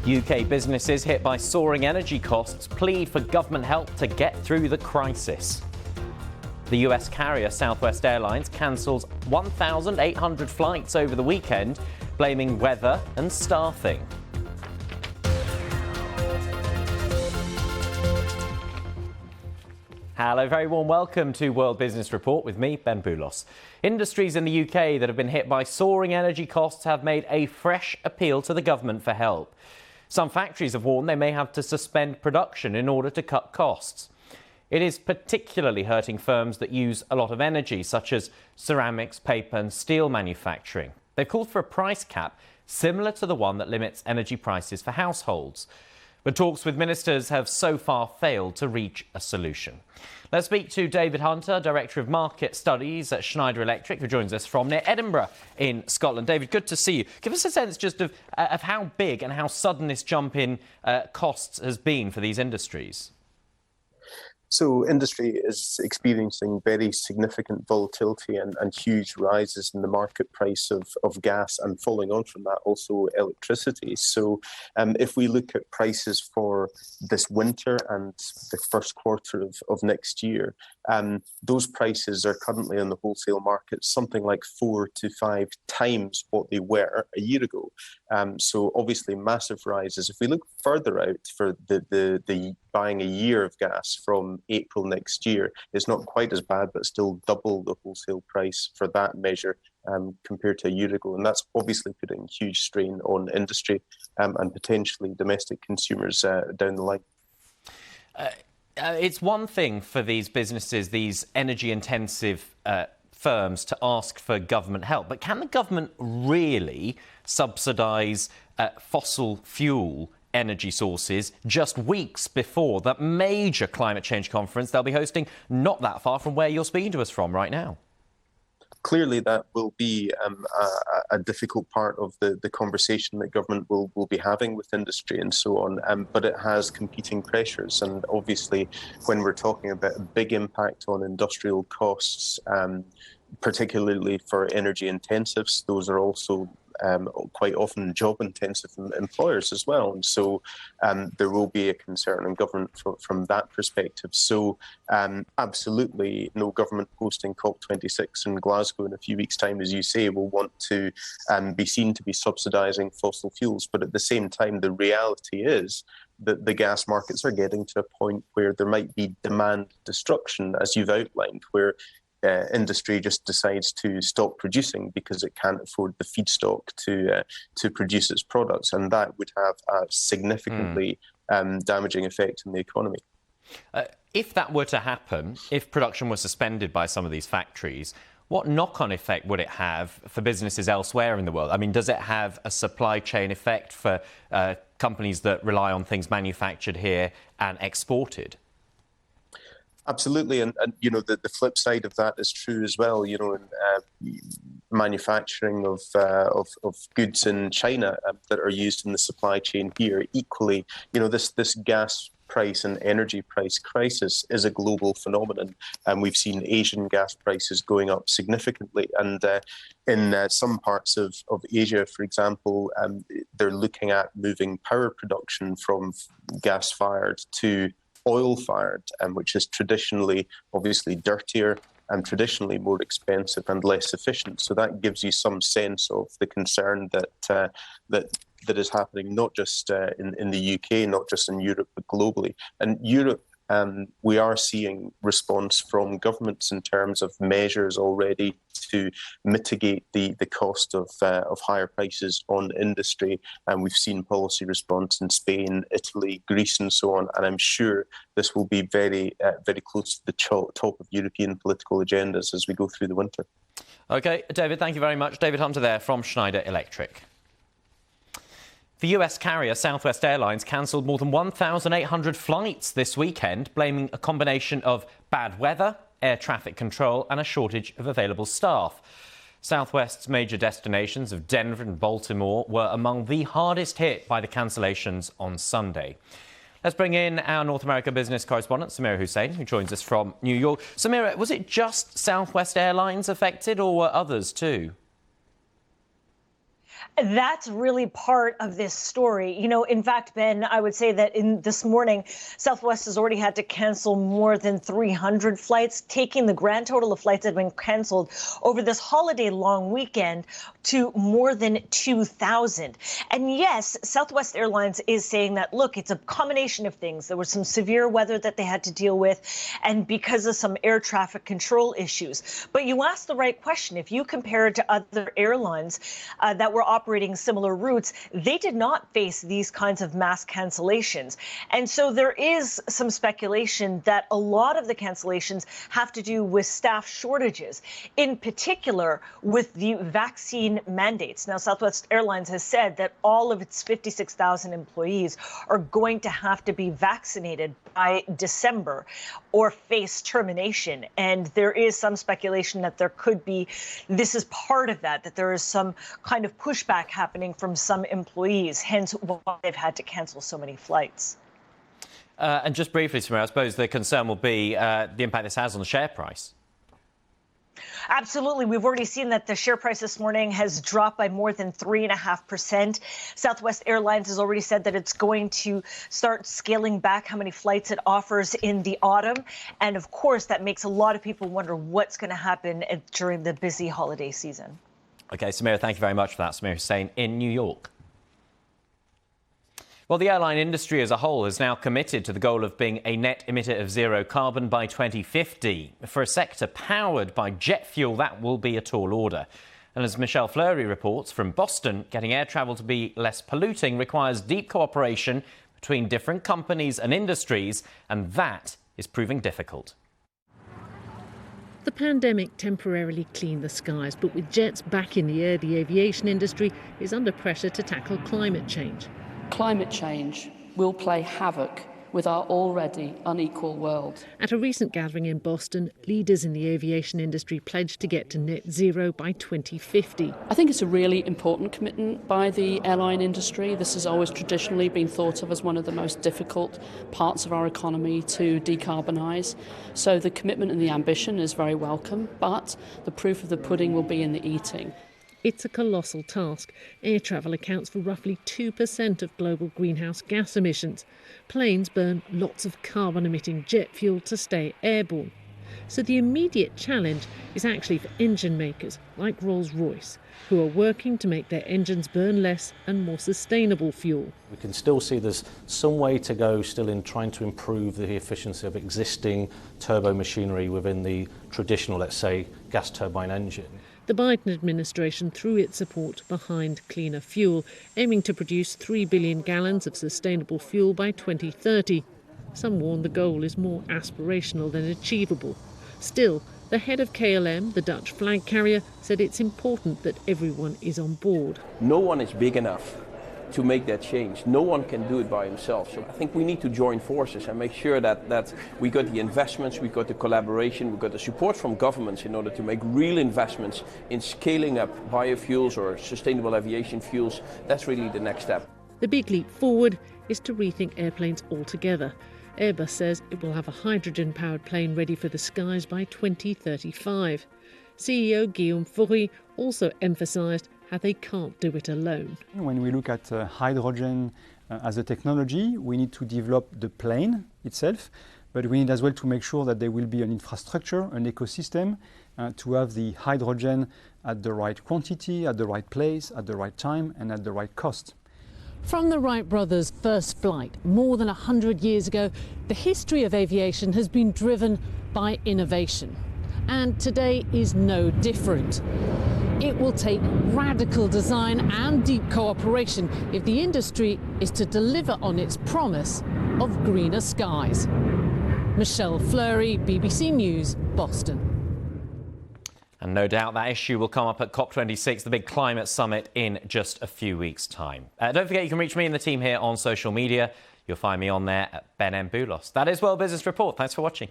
UK businesses hit by soaring energy costs plead for government help to get through the crisis. The US carrier Southwest Airlines cancels 1,800 flights over the weekend, blaming weather and staffing. Hello, very warm welcome to World Business Report with me, Ben Boulos. Industries in the UK that have been hit by soaring energy costs have made a fresh appeal to the government for help. Some factories have warned they may have to suspend production in order to cut costs. It is particularly hurting firms that use a lot of energy, such as ceramics, paper and steel manufacturing. They've called for a price cap similar to the one that limits energy prices for households. But talks with ministers have so far failed to reach a solution. Let's speak to David Hunter, Director of Market Studies at Schneider Electric, who joins us from near Edinburgh in Scotland. David, good to see you. Give us a sense just of how big and how sudden this jump in costs has been for these industries. So industry is experiencing very significant volatility and huge rises in the market price of gas, and following on from that also electricity. So if we look at prices for this winter and the first quarter of next year, those prices are currently on the wholesale market something like 4 to 5 times what they were a year ago. So obviously massive rises. If we look further out for the buying a year of gas from April next year, it's not quite as bad, but still double the wholesale price for that measure compared to a year ago. And that's obviously putting huge strain on industry and potentially domestic consumers down the line. It's one thing for these businesses, these energy-intensive firms, to ask for government help. But can the government really subsidise fossil fuel energy sources just weeks before that major climate change conference they'll be hosting not that far from where you're speaking to us from right now? Clearly, that will be a difficult part of the conversation that government will be having with industry and so on. But it has competing pressures. And obviously, when we're talking about a big impact on industrial costs, particularly for energy intensives, those are also quite often job-intensive employers as well. And so there will be a concern in government from that perspective. So absolutely no government hosting COP26 in Glasgow in a few weeks' time, as you say, will want to be seen to be subsidising fossil fuels. But at the same time, the reality is that the gas markets are getting to a point where there might be demand destruction, as you've outlined, where industry just decides to stop producing because it can't afford the feedstock to produce its products, and that would have a significantly damaging effect on the economy. If that were to happen, if production was suspended by some of these factories, what knock-on effect would it have for businesses elsewhere in the world? I mean, does it have a supply chain effect for companies that rely on things manufactured here and exported? Absolutely, and you know the flip side of that is true as well. You know, in manufacturing of goods in China that are used in the supply chain here, equally, you know, this gas price and energy price crisis is a global phenomenon, and we've seen Asian gas prices going up significantly. And in some parts of Asia, for example, they're looking at moving power production from gas-fired to oil-fired, which is traditionally obviously dirtier and traditionally more expensive and less efficient. So that gives you some sense of the concern that is happening not just in the UK, not just in Europe, but globally. And Europe, we are seeing response from governments in terms of measures already to mitigate the cost of higher prices on industry. And we've seen policy response in Spain, Italy, Greece and so on. And I'm sure this will be very close to the top of European political agendas as we go through the winter. OK, David, thank you very much. David Hunter there from Schneider Electric. The US carrier Southwest Airlines cancelled more than 1,800 flights this weekend, blaming a combination of bad weather, air traffic control and a shortage of available staff. Southwest's major destinations of Denver and Baltimore were among the hardest hit by the cancellations on Sunday. Let's bring in our North America business correspondent, Samira Hussain, who joins us from New York. Samira, was it just Southwest Airlines affected or were others too? That's really part of this story. In fact, Ben, I would say that in this morning, Southwest has already had to cancel more than 300 flights, taking the grand total of flights that have been canceled over this holiday long weekend to more than 2,000. And yes, Southwest Airlines is saying that, look, it's a combination of things. There was some severe weather that they had to deal with, and because of some air traffic control issues. But you asked the right question. If you compare it to other airlines that were operating similar routes, they did not face these kinds of mass cancellations. And so there is some speculation that a lot of the cancellations have to do with staff shortages, in particular with the vaccine mandates. Now, Southwest Airlines has said that all of its 56,000 employees are going to have to be vaccinated by December or face termination. And there is some speculation that this is part of that there is some kind of pushback happening from some employees, hence why they've had to cancel so many flights. And just briefly, Samira, I suppose the concern will be the impact this has on the share price. Absolutely. We've already seen that the share price this morning has dropped by more than 3.5%. Southwest Airlines has already said that it's going to start scaling back how many flights it offers in the autumn. And of course, that makes a lot of people wonder what's going to happen during the busy holiday season. OK, Samira, thank you very much for that. Samira Hussain in New York. Well, the airline industry as a whole is now committed to the goal of being a net emitter of zero carbon by 2050. For a sector powered by jet fuel, that will be a tall order. And as Michelle Fleury reports from Boston, getting air travel to be less polluting requires deep cooperation between different companies and industries, and that is proving difficult. The pandemic temporarily cleaned the skies, but with jets back in the air, the aviation industry is under pressure to tackle climate change. Climate change will play havoc with our already unequal world. At a recent gathering in Boston, leaders in the aviation industry pledged to get to net zero by 2050. I think it's a really important commitment by the airline industry. This has always traditionally been thought of as one of the most difficult parts of our economy to decarbonise. So the commitment and the ambition is very welcome, but the proof of the pudding will be in the eating. It's a colossal task. Air travel accounts for roughly 2% of global greenhouse gas emissions. Planes burn lots of carbon-emitting jet fuel to stay airborne. So the immediate challenge is actually for engine makers like Rolls-Royce, who are working to make their engines burn less and more sustainable fuel. We can still see there's some way to go still in trying to improve the efficiency of existing turbo machinery within the traditional, let's say, gas turbine engine. The Biden administration threw its support behind cleaner fuel, aiming to produce 3 billion gallons of sustainable fuel by 2030. Some warn the goal is more aspirational than achievable. Still, the head of KLM, the Dutch flag carrier, said it's important that everyone is on board. No one is big enough to make that change. No one can do it by himself. So I think we need to join forces and make sure that we got the investments, we got the collaboration, we got the support from governments in order to make real investments in scaling up biofuels or sustainable aviation fuels. That's really the next step. The big leap forward is to rethink airplanes altogether. Airbus says it will have a hydrogen-powered plane ready for the skies by 2035. CEO Guillaume Faury also emphasised how they can't do it alone. When we look at hydrogen as a technology, we need to develop the plane itself, but we need as well to make sure that there will be an infrastructure, an ecosystem, to have the hydrogen at the right quantity, at the right place, at the right time, and at the right cost. From the Wright brothers' first flight more than 100 years ago, the history of aviation has been driven by innovation. And today is no different. It will take radical design and deep cooperation if the industry is to deliver on its promise of greener skies. Michelle Fleury, BBC News, Boston. And no doubt that issue will come up at COP26, the big climate summit, in just a few weeks' time. Don't forget you can reach me and the team here on social media. You'll find me on there at Ben M. Boulos. That is World Business Report. Thanks for watching.